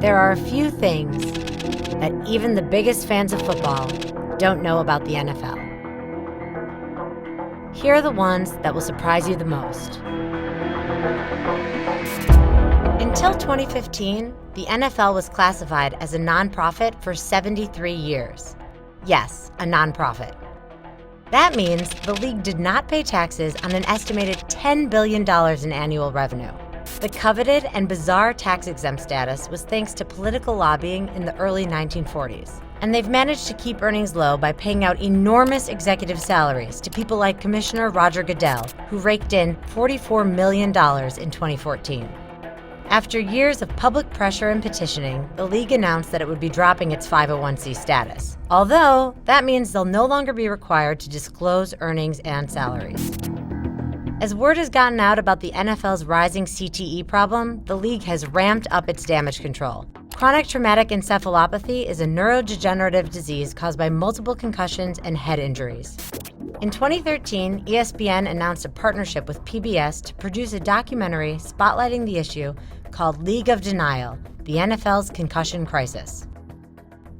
There are a few things that even the biggest fans of football don't know about the NFL. Here are the ones that will surprise you the most. Until 2015, the NFL was classified as a nonprofit for 73 years. Yes, a nonprofit. That means the league did not pay taxes on an estimated $10 billion in annual revenue. The coveted and bizarre tax-exempt status was thanks to political lobbying in the early 1940s. And they've managed to keep earnings low by paying out enormous executive salaries to people like Commissioner Roger Goodell, who raked in $44 million in 2014. After years of public pressure and petitioning, the league announced that it would be dropping its 501c status. Although, that means they'll no longer be required to disclose earnings and salaries. As word has gotten out about the NFL's rising CTE problem, the league has ramped up its damage control. Chronic traumatic encephalopathy is a neurodegenerative disease caused by multiple concussions and head injuries. In 2013, ESPN announced a partnership with PBS to produce a documentary spotlighting the issue called League of Denial, the NFL's concussion crisis.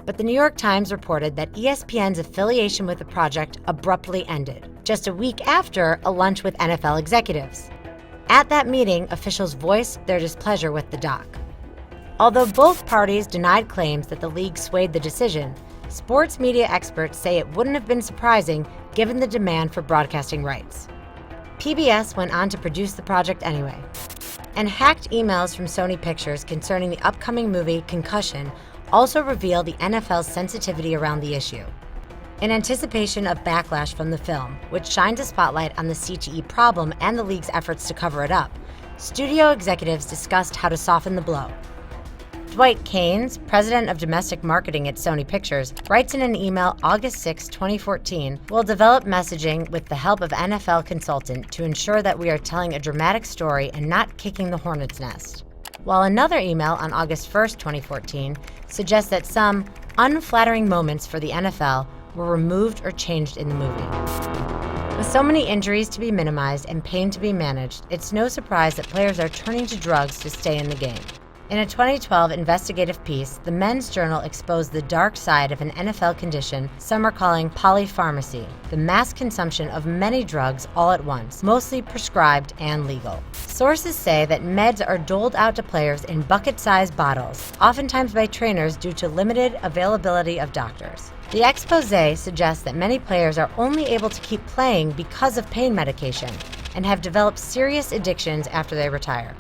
But the New York Times reported that ESPN's affiliation with the project abruptly ended, just a week after a lunch with NFL executives. At that meeting, officials voiced their displeasure with the doc. Although both parties denied claims that the league swayed the decision, sports media experts say it wouldn't have been surprising given the demand for broadcasting rights. PBS went on to produce the project anyway. And hacked emails from Sony Pictures concerning the upcoming movie Concussion also reveal the NFL's sensitivity around the issue. In anticipation of backlash from the film, which shines a spotlight on the CTE problem and the league's efforts to cover it up, studio executives discussed how to soften the blow. Dwight Keynes, president of domestic marketing at Sony Pictures, writes in an email August 6, 2014, "We'll develop messaging with the help of NFL consultant to ensure that we are telling a dramatic story and not kicking the hornet's nest." While another email on August 1, 2014, suggests that some unflattering moments for the NFL were removed or changed in the movie. With so many injuries to be minimized and pain to be managed, it's no surprise that players are turning to drugs to stay in the game. In a 2012 investigative piece, the Men's Journal exposed the dark side of an NFL condition some are calling polypharmacy, the mass consumption of many drugs all at once, mostly prescribed and legal. Sources say that meds are doled out to players in bucket-sized bottles, oftentimes by trainers due to limited availability of doctors. The expose suggests that many players are only able to keep playing because of pain medication and have developed serious addictions after they retire.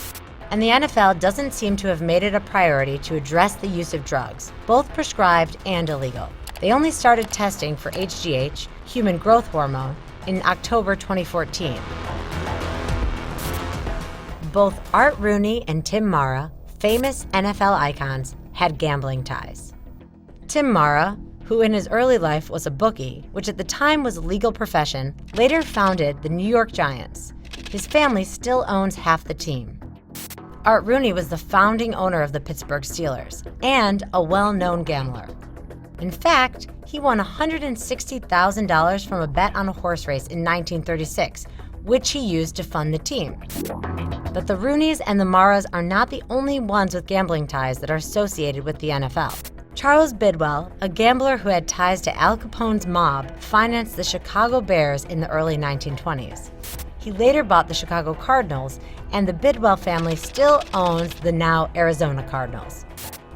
And the NFL doesn't seem to have made it a priority to address the use of drugs, both prescribed and illegal. They only started testing for HGH, human growth hormone, in October 2014. Both Art Rooney and Tim Mara, famous NFL icons, had gambling ties. Tim Mara, who in his early life was a bookie, which at the time was a legal profession, later founded the New York Giants. His family still owns half the team. Art Rooney was the founding owner of the Pittsburgh Steelers and a well-known gambler. In fact, he won $160,000 from a bet on a horse race in 1936, which he used to fund the team. But the Rooneys and the Maras are not the only ones with gambling ties that are associated with the NFL. Charles Bidwell, a gambler who had ties to Al Capone's mob, financed the Chicago Bears in the early 1920s. He later bought the Chicago Cardinals, and the Bidwell family still owns the now Arizona Cardinals.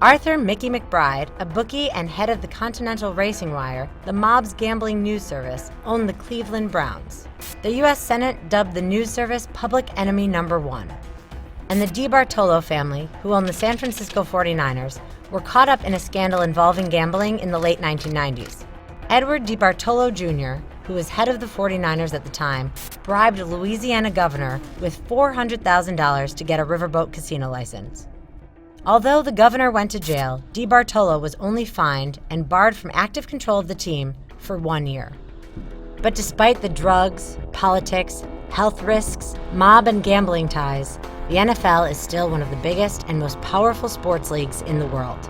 Arthur Mickey McBride, a bookie and head of the Continental Racing Wire, the mob's gambling news service, owned the Cleveland Browns. The U.S. Senate dubbed the news service Public Enemy Number 1. And the DiBartolo family, who owned the San Francisco 49ers, were caught up in a scandal involving gambling in the late 1990s. Edward DiBartolo Jr., who was head of the 49ers at the time, bribed a Louisiana governor with $400,000 to get a riverboat casino license. Although the governor went to jail, DiBartolo was only fined and barred from active control of the team for 1 year. But despite the drugs, politics, health risks, mob and gambling ties, the NFL is still one of the biggest and most powerful sports leagues in the world.